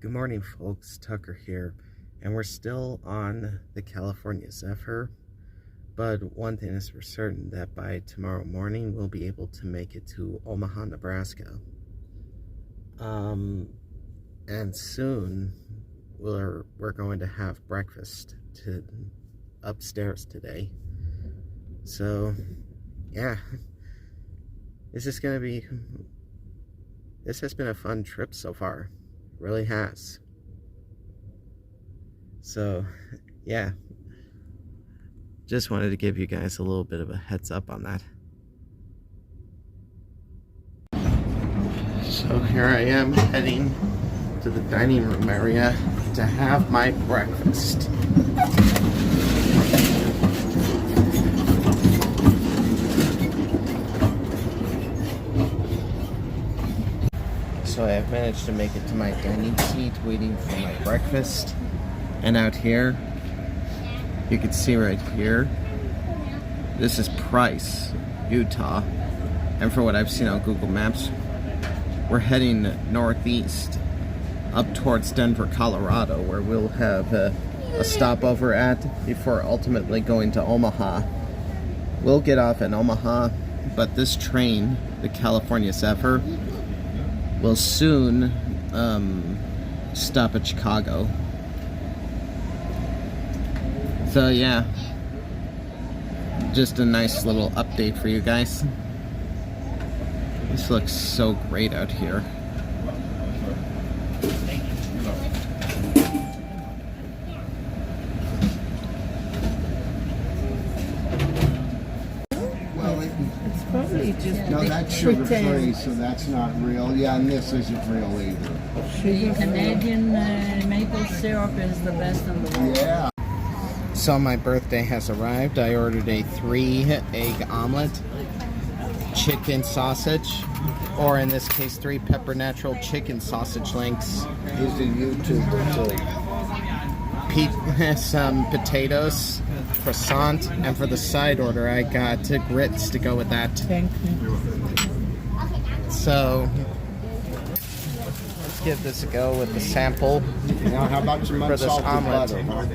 Good morning, folks. Tucker here, and we're still on the California Zephyr, but one thing is for certain, that by tomorrow morning we'll be able to make it to Omaha, Nebraska. And soon we're going to have breakfast upstairs today. So yeah, this has been a fun trip so far. Really has. So yeah, just wanted to give you guys a little bit of a heads up on that. So here I am heading to the dining room area to have my breakfast. So I have managed to make it to my dining seat, waiting for my breakfast. And out here, you can see right here, this is Price, Utah. And for what I've seen on Google Maps, we're heading northeast up towards Denver, Colorado, where we'll have a stopover at before ultimately going to Omaha. We'll get off in Omaha, but this train, the California Zephyr, will soon stop at Chicago. So yeah, just a nice little update for you guys. This looks so great out here. Probably just no, that's sugar-free, so that's not real. Yeah, and this isn't real either. The Canadian maple syrup is the best in the world. Yeah. So my birthday has arrived. I ordered a 3-egg omelet, chicken sausage, or in this case 3 pepper natural chicken sausage links. He's a YouTuber too. Some potatoes, croissant, and for the side order I got grits to go with that. Thank you. So let's give this a go with the sample. Now how about some for this unsalted omelet? butter?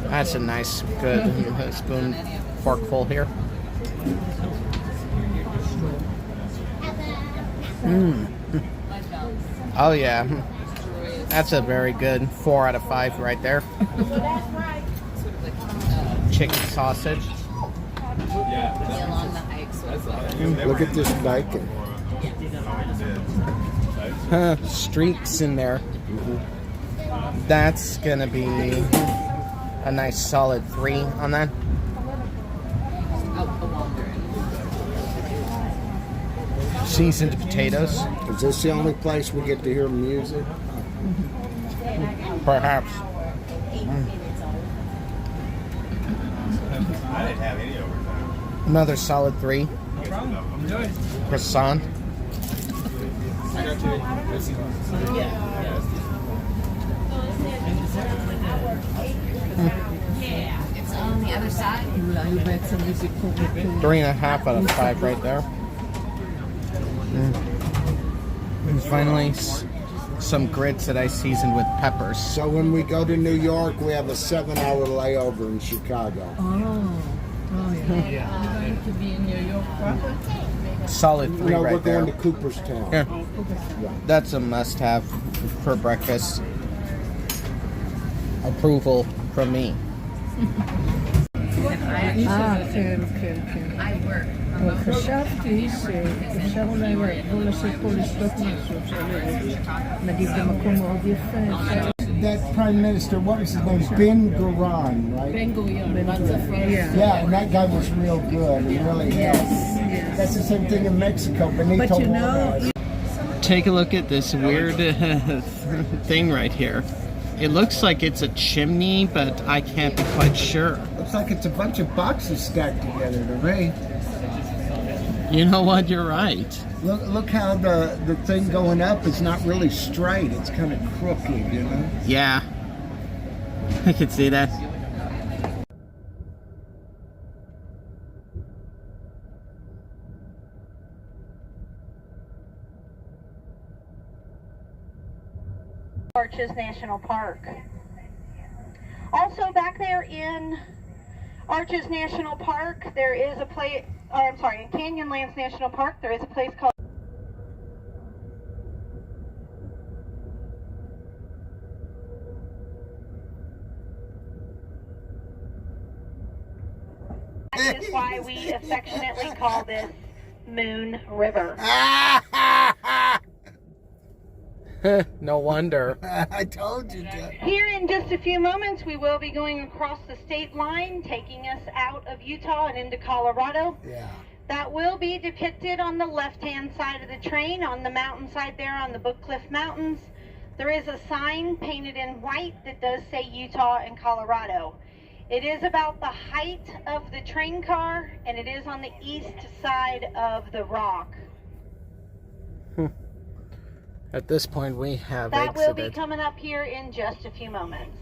That's a nice, good spoon forkful here. Oh yeah, that's a very good 4 out of 5 right there. Chicken sausage. Look at this bacon. Streaks in there. That's gonna be a nice solid 3 on that. Seasoned potatoes. Is this the only place we get to hear music? Perhaps. Another solid 3. Croissant. It's on the other side. 3.5 out of 5 right there. And finally, some grits that I seasoned with peppers. So when we go to New York, we have a 7-hour layover in Chicago. Oh yeah. You're going to be in New York proper? Solid 3 No, right we're there. going to Cooperstown. Yeah. That's a must-have for breakfast. Approval from me. כן. חשבתי שאפשר אולי לבוא לשבת פה לשתות משהו, נגיד במקום מאוד יפה. That Prime Minister, what was his name? Ben Gurion, right? Ben-Gurion runs the front. Yeah, and that guy was real good. He really Yes. That's the same thing in Mexico. Benito But you know, Juarez. Take a look at this weird thing right here. It looks like it's a chimney, but I can't be quite sure. Looks like it's a bunch of boxes stacked together to me. You know what? You're right. Look how the thing going up is not really straight. It's kind of crooked, you know? Yeah. I could see that. Arches National Park. Also back there in Arches National Park, there is a place, in Canyonlands National Park, there is a place called That is why we affectionately call this Moon River. No wonder. I told you to. Here in just a few moments, we will be going across the state line, taking us out of Utah and into Colorado. Yeah. That will be depicted on the left-hand side of the train, on the mountainside there on the Book Cliff Mountains. There is a sign painted in white that does say Utah and Colorado. It is about the height of the train car, and it is on the east side of the rock. At this point, we have That will be exited. coming up here in just a few moments.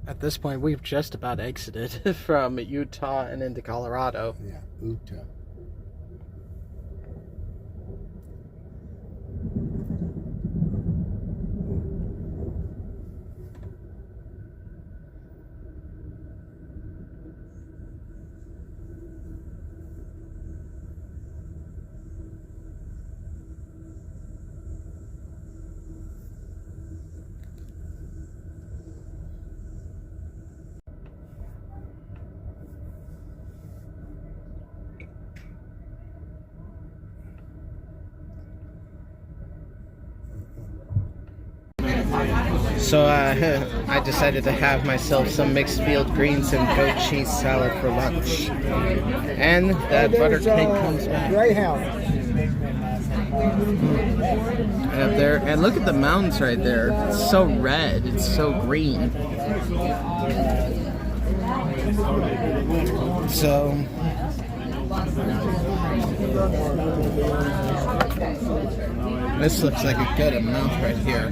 At this point, we've just about exited from Utah and into Colorado. Yeah, Utah. So I decided to have myself some mixed field greens and goat cheese salad for lunch. And that butter cake comes back. Greyhound. And up there, and look at the mountains right there. It's so red, it's so green. So this looks like a good amount right here.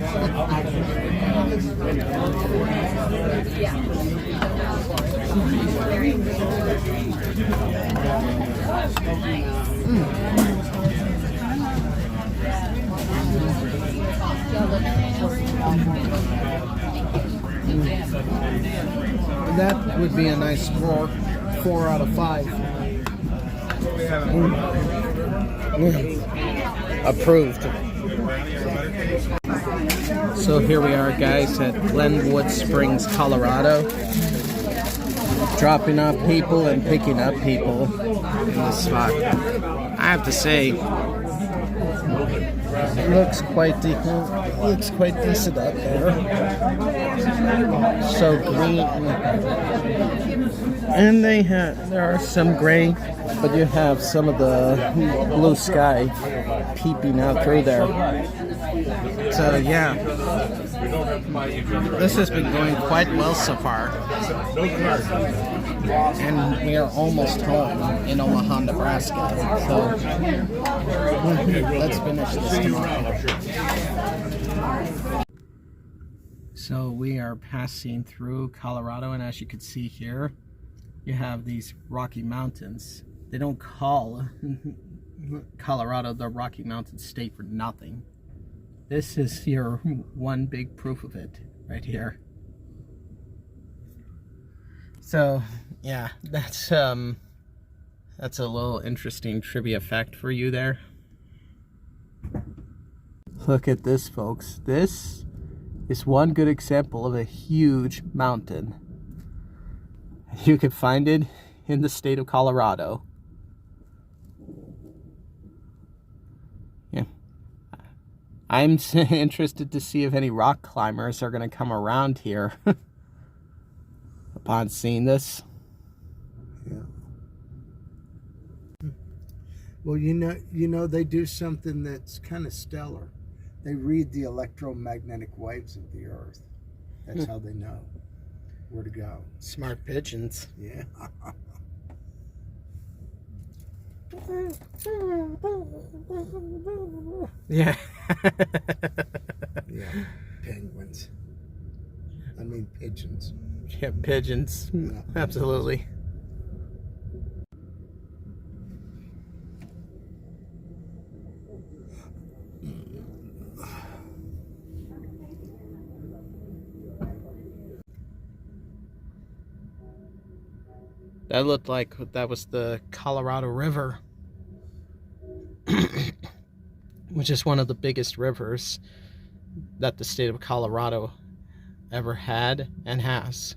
That would be a nice 4 out of 5. Approved. So here we are, guys, at Glenwood Springs, Colorado. Dropping off people and picking up people in this spot. I have to say, it looks quite decent up there. So green. And there are some gray, but you have some of the blue sky peeping out through there. So yeah, this has been going quite well so far. And we are almost home in Omaha, Nebraska. So let's finish this tomorrow. So we are passing through Colorado, and as you can see here, you have these Rocky Mountains. They don't call Colorado the Rocky Mountains State for nothing. This is your one big proof of it right here. So yeah, that's a little interesting trivia fact for you there. Look at this, folks. This is one good example of a huge mountain. You can find it in the state of Colorado. Yeah. I'm interested to see if any rock climbers are going to come around here upon seeing this. Yeah. Well, you know, they do something that's kind of stellar. They read the electromagnetic waves of the Earth. That's how they know where to go. Smart pigeons. Yeah. Yeah. Yeah. Penguins. I mean pigeons. Yeah, pigeons. Yeah. Absolutely. That looked like that was the Colorado River, which is one of the biggest rivers that the state of Colorado ever had and has.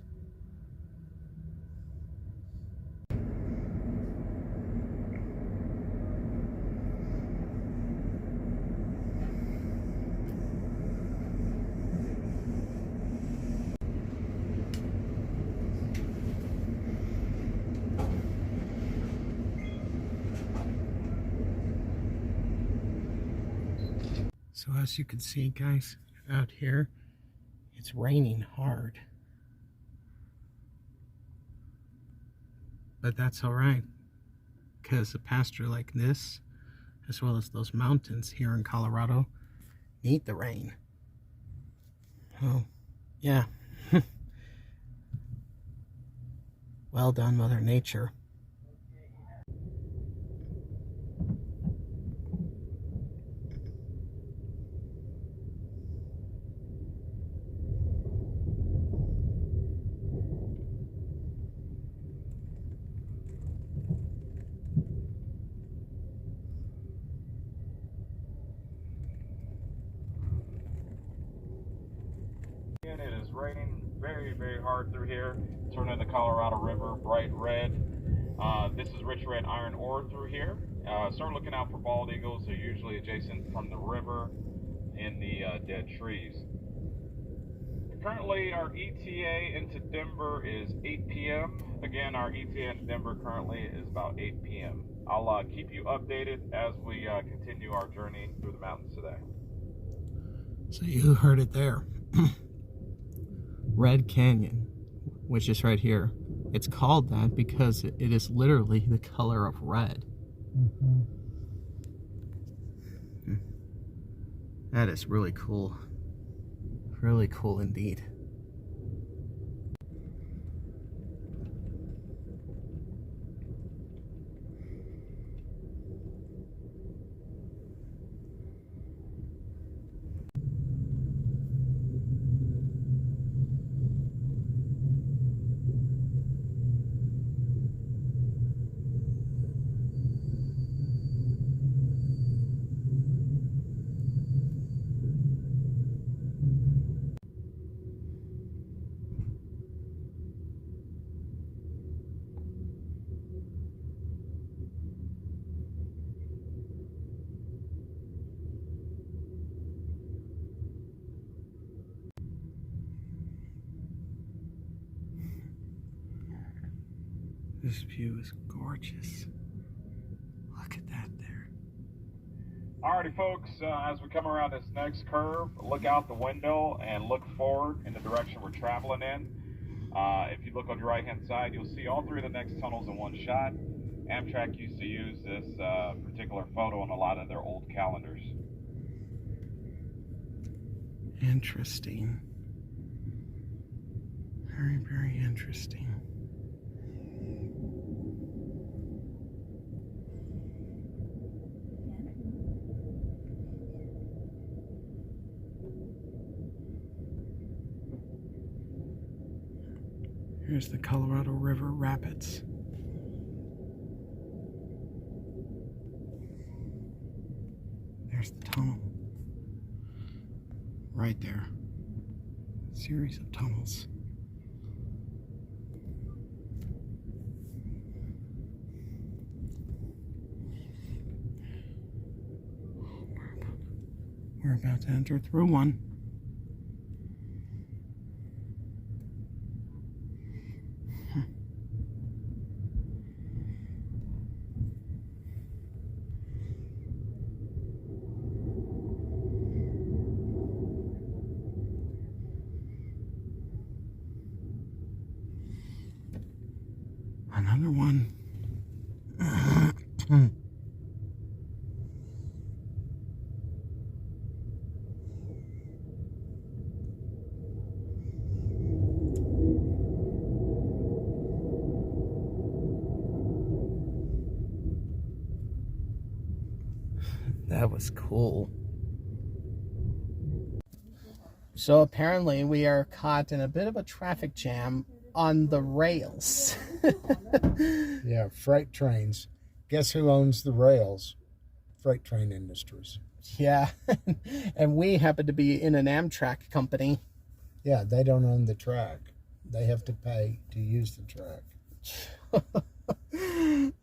So as you can see, guys, out here, it's raining hard. But that's all right, because a pasture like this, as well as those mountains here in Colorado, need the rain. Oh, yeah. Well done, Mother Nature. It is raining very, very hard through here. Turning the Colorado River bright red. This is rich red iron ore through here. Start looking out for bald eagles. They're usually adjacent from the river in the dead trees. Currently, our ETA into Denver is 8 p.m. Again, our ETA into Denver currently is about 8 p.m. I'll keep you updated as we continue our journey through the mountains today. So you heard it there. Red Canyon, which is right here. It's called that because it is literally the color of red. That is really cool. Really cool indeed. This view is gorgeous. Look at that there. Alrighty, folks, as we come around this next curve, look out the window and look forward in the direction we're traveling in. If you look on your right-hand side, you'll see all three of the next tunnels in one shot. Amtrak used to use this particular photo on a lot of their old calendars. Interesting. Very, very interesting. Here's the Colorado River Rapids. There's the tunnel. Right there. A series of tunnels. We're about to enter through one. Another one. That was cool. So apparently we are caught in a bit of a traffic jam on the rails. Yeah, freight trains. Guess who owns the rails? Freight train industries. Yeah, and we happen to be in an Amtrak company. Yeah, they don't own the track. They have to pay to use the track.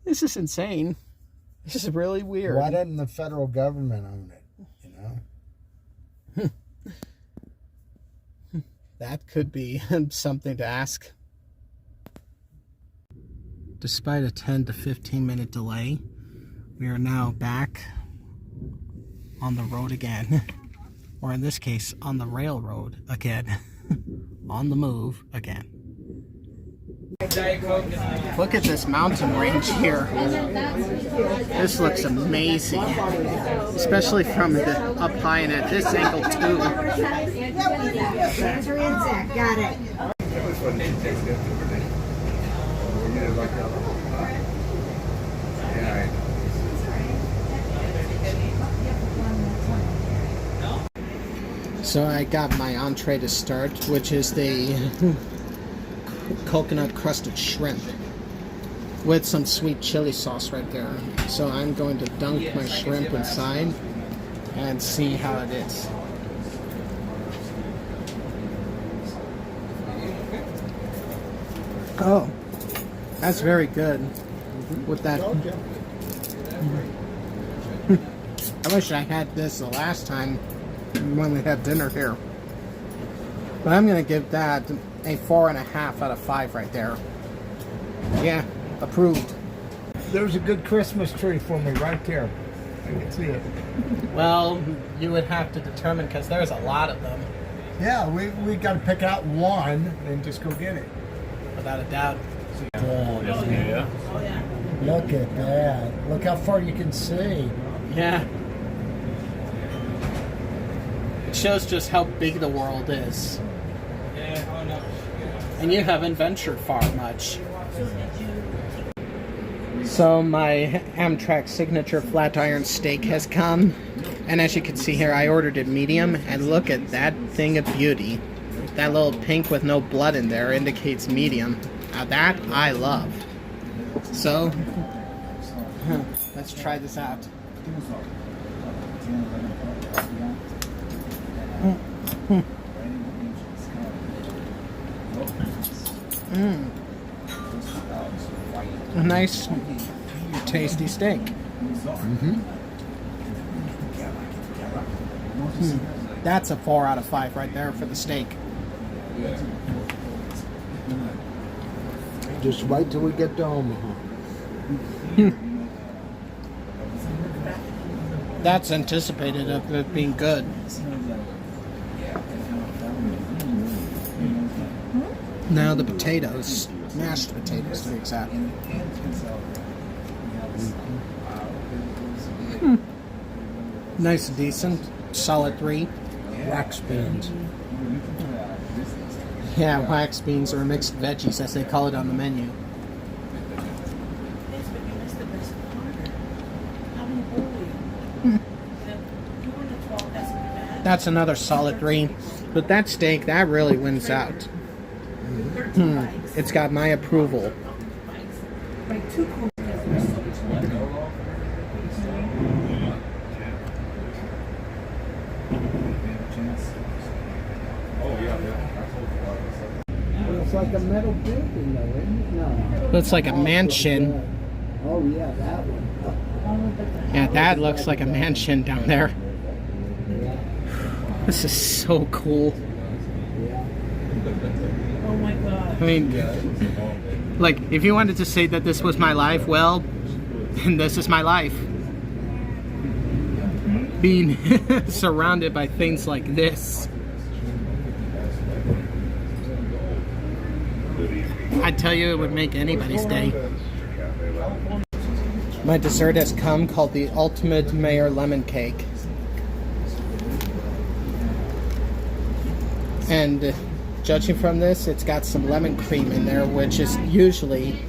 This is insane. This is really weird. Why doesn't the federal government own it? You know? That could be something to ask. Despite a 10 to 15 minute delay, we are now back on the road again. Or in this case, on the railroad again. On the move again. Look at this mountain range here. This looks amazing. Especially from up high and at this angle too. Got it. So I got my entree to start, which is the coconut crusted shrimp with some sweet chili sauce right there. So I'm going to dunk my shrimp inside and see how it is. Oh, that's very good with that. I wish I had this the last time when we had dinner here. But I'm going to give that a 4.5 out of 5 right there. Yeah, approved. There's a good Christmas tree for me right there. I can see it. Well, you would have to determine because there's a lot of them. Yeah, we got to pick out one and just go get it. Without a doubt. Look at that. Look how far you can see. Yeah. It shows just how big the world is. And you haven't ventured far much. So my Amtrak signature flat iron steak has come. And as you can see here, I ordered it medium. And look at that thing of beauty. That little pink with no blood in there indicates medium. Now that I love. So, let's try this out. A nice, tasty steak. That's a 4 out of 5 right there for the steak. Just wait till we get to Omaha. That's anticipated of it being good. Now the potatoes, mashed potatoes to be exact. Nice and decent, solid 3. Wax beans. Yeah, wax beans or mixed veggies as they call it on the menu. That's another solid 3. But that steak, that really wins out. It's got my approval. It's like a metal building, though, isn't it? No. Looks like a mansion. Oh, yeah, that one. Yeah, that looks like a mansion down there. This is so cool. Oh my God. I mean, like, if you wanted to say that this was my life, well, then this is my life. Being surrounded by things like this. I tell you, it would make anybody's day. My dessert has come, called the Ultimate Mayor Lemon Cake. And judging from this, it's got some lemon cream in there, which is usually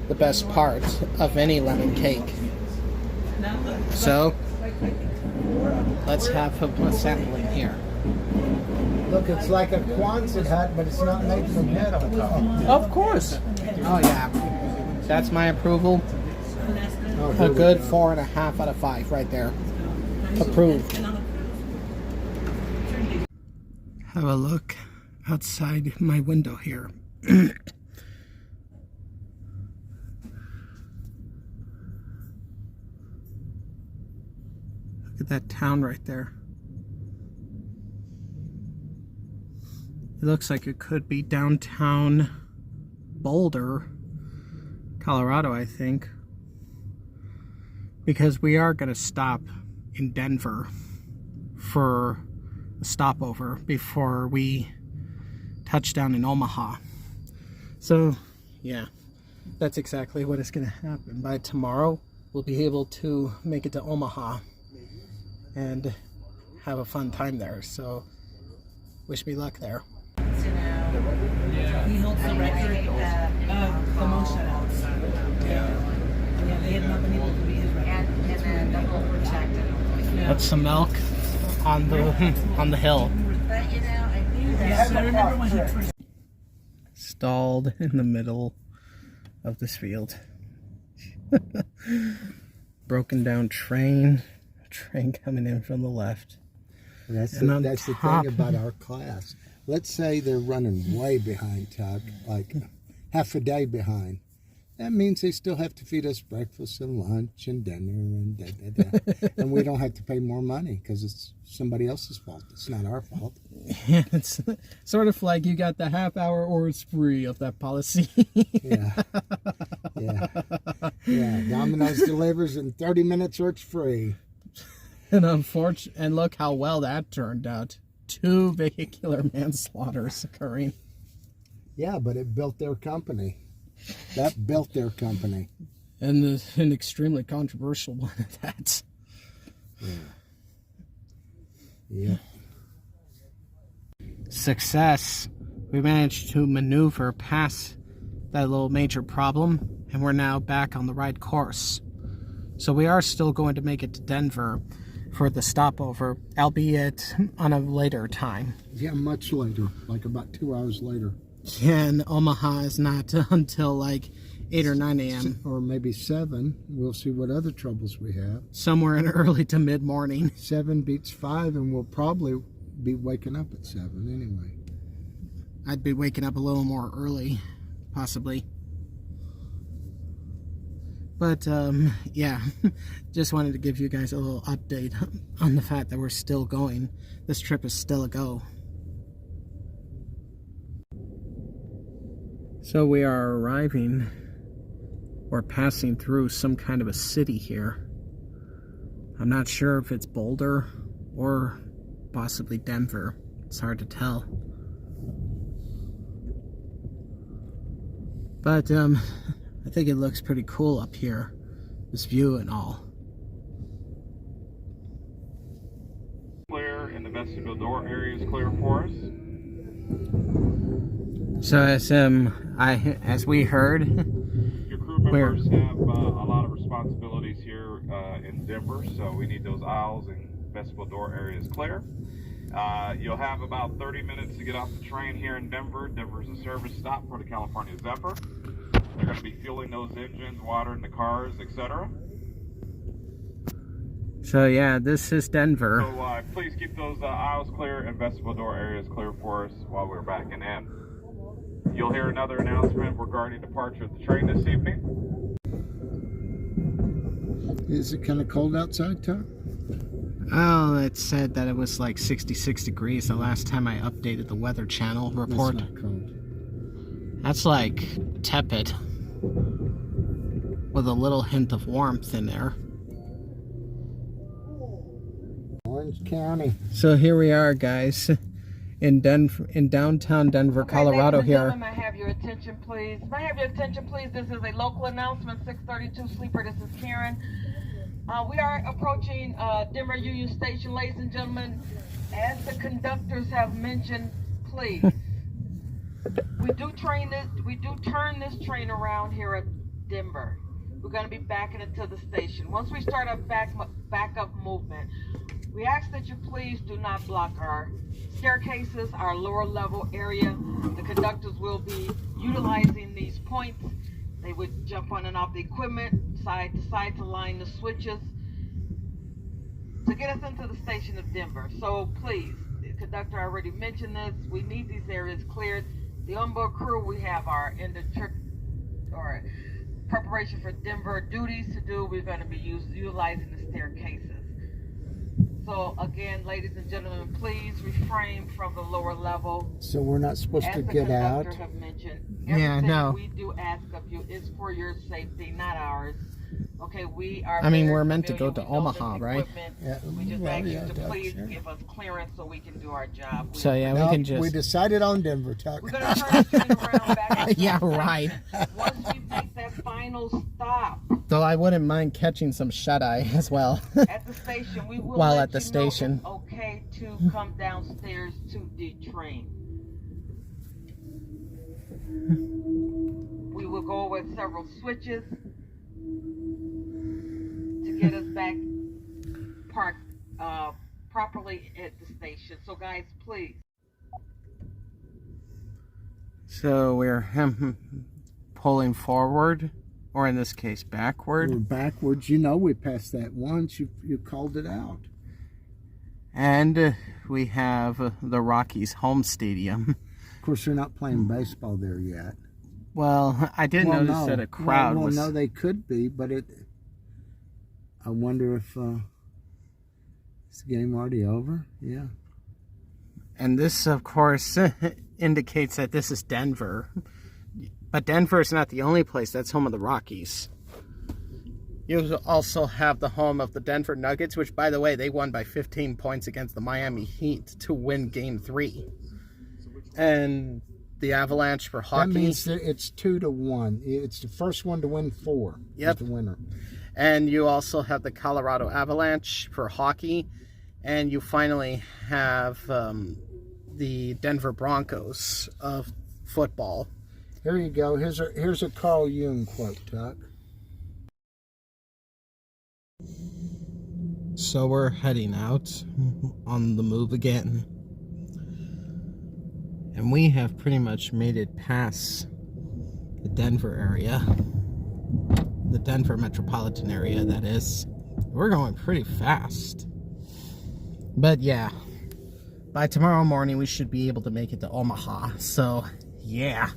the best part of any lemon cake. So, let's have a sampling here. Look, it's like a Quonset hut, but it's not made from metal. Of course. Oh yeah. That's my approval. Oh, A here we good go. 4.5 out of 5 right there. Approved. Have a look outside my window here. Look at that town right there. It looks like it could be downtown Boulder, Colorado, I think. Because we are going to stop in Denver for a stopover before we touch down in Omaha. So, yeah, that's exactly what is going to happen. By tomorrow, we'll be able to make it to Omaha and have a fun time there. So, wish me luck there. He holds the record of the most shutouts. Yeah, they have not been able to beat his record. And then the whole protected. That's some milk on the hill. But you know, I knew that. Yes, I remember when he first. Stalled in the middle of this field. Broken down train coming in from the left. That's And on the top- thing about our class. Let's say they're running way behind, Tuck, like half a day behind. That means they still have to feed us breakfast and lunch and dinner and da. And we don't have to pay more money because it's somebody else's fault. It's not our fault. Yeah, it's sort of like you got the half hour or it's free of that policy. Yeah. Yeah. Domino's delivers in 30 minutes or it's free. And look how well that turned out. 2 vehicular manslaughters occurring. Yeah, but it built their company. That built their company. And an extremely controversial one at that. Yeah. Success. We managed to maneuver past that little major problem, and we're now back on the right course. So we are still going to make it to Denver for the stopover, albeit on a later time. Yeah, much later, like about 2 hours later. And Omaha is not until like 8 or 9 a.m. Or maybe 7. We'll see what other troubles we have. Somewhere in early to mid-morning. 7 beats 5, and we'll probably be waking up at 7 anyway. I'd be waking up a little more early, possibly. But, yeah, just wanted to give you guys a little update on the fact that we're still going. This trip is still a go. So we are arriving, or passing through some kind of a city here. I'm not sure if it's Boulder or possibly Denver. It's hard to tell. But, I think it looks pretty cool up here, this view and all. Clear, and the vestibule door area is clear for us. So as we heard, Your crew members have a lot of responsibilities here in Denver, so we need those aisles and vestibule door areas clear. You'll have about 30 minutes to get off the train here in Denver. Denver is a service stop for the California Zephyr. They're going to be fueling those engines, watering the cars, etc. so yeah, this is Denver. So please keep those aisles clear and vestibule door areas clear for us while we're backing in. You'll hear another announcement regarding departure of the train this evening. Is it kind of cold outside, Tuck? Oh, it said that it was like 66 degrees the last time I updated the Weather Channel report. It's not cold. That's like tepid, with a little hint of warmth in there. Orange County. So here we are, guys, in downtown Denver, Colorado. Ladies and Here. gentlemen, may I have your attention, please? May I have your attention, please? This is a local announcement, 632 Sleeper. This is Karen. We are approaching Denver Union Station, ladies and gentlemen. As the conductors have mentioned, please. We do turn this train around here at Denver. We're going to be backing into the station. Once we start our back up movement, We ask that you please do not block our staircases, our lower level area. The conductors will be utilizing these points. They would jump on and off the equipment, side to side to line the switches to get us into the station of Denver. So please, the conductor already mentioned this, we need these areas cleared. The onboard crew, we have our preparation for Denver duties to do. We're going to be utilizing the staircases. So again, ladies and gentlemen, please refrain from the lower level. So we're not supposed As to the get out? conductor have mentioned, Yeah, everything no. we do ask of you is for your safety, not ours. Okay, we are. I mean, very we're meant to familiar. go to We know this Omaha, right? equipment. Yeah, We just well, ask yeah, you to Doug, please sure. give us clearance so we can do our job. So yeah, No, we can just. we decided on Denver, Tuck. We're gonna turn this thing around back. Yeah, right. Once we make that final stop Though I wouldn't mind catching some shut-eye as well. at the station, we will While let at the you station. know it's okay to come downstairs to the train. We will go with several switches to get us back parked properly at the station. So guys, please. So we're pulling forward, or in this case, backward. We're backwards. You know, we passed that once. You called it out. And we have the Rockies home stadium. Of course, they're not playing baseball there yet. Well, I did Well, notice no. that a crowd well, was... no, they could be, but I wonder if is the game already over? Yeah. And this, of course, indicates that this is Denver. But Denver is not the only place that's home of the Rockies. You also have the home of the Denver Nuggets, which, by the way, they won by 15 points against the Miami Heat to win Game 3. And the Avalanche for hockey. That means that it's 2-1. It's the first one to win 4. Yep. Is the winner. And you also have the Colorado Avalanche for hockey. And you finally have the Denver Broncos of football. Here you go. Here's a Carl Jung quote, Tuck. So we're heading out on the move again. And we have pretty much made it past the Denver area. The Denver metropolitan area, that is. We're going pretty fast. But yeah, by tomorrow morning we should be able to make it to Omaha. So, yeah.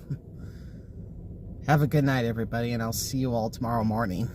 Have a good night, everybody, and I'll see you all tomorrow morning.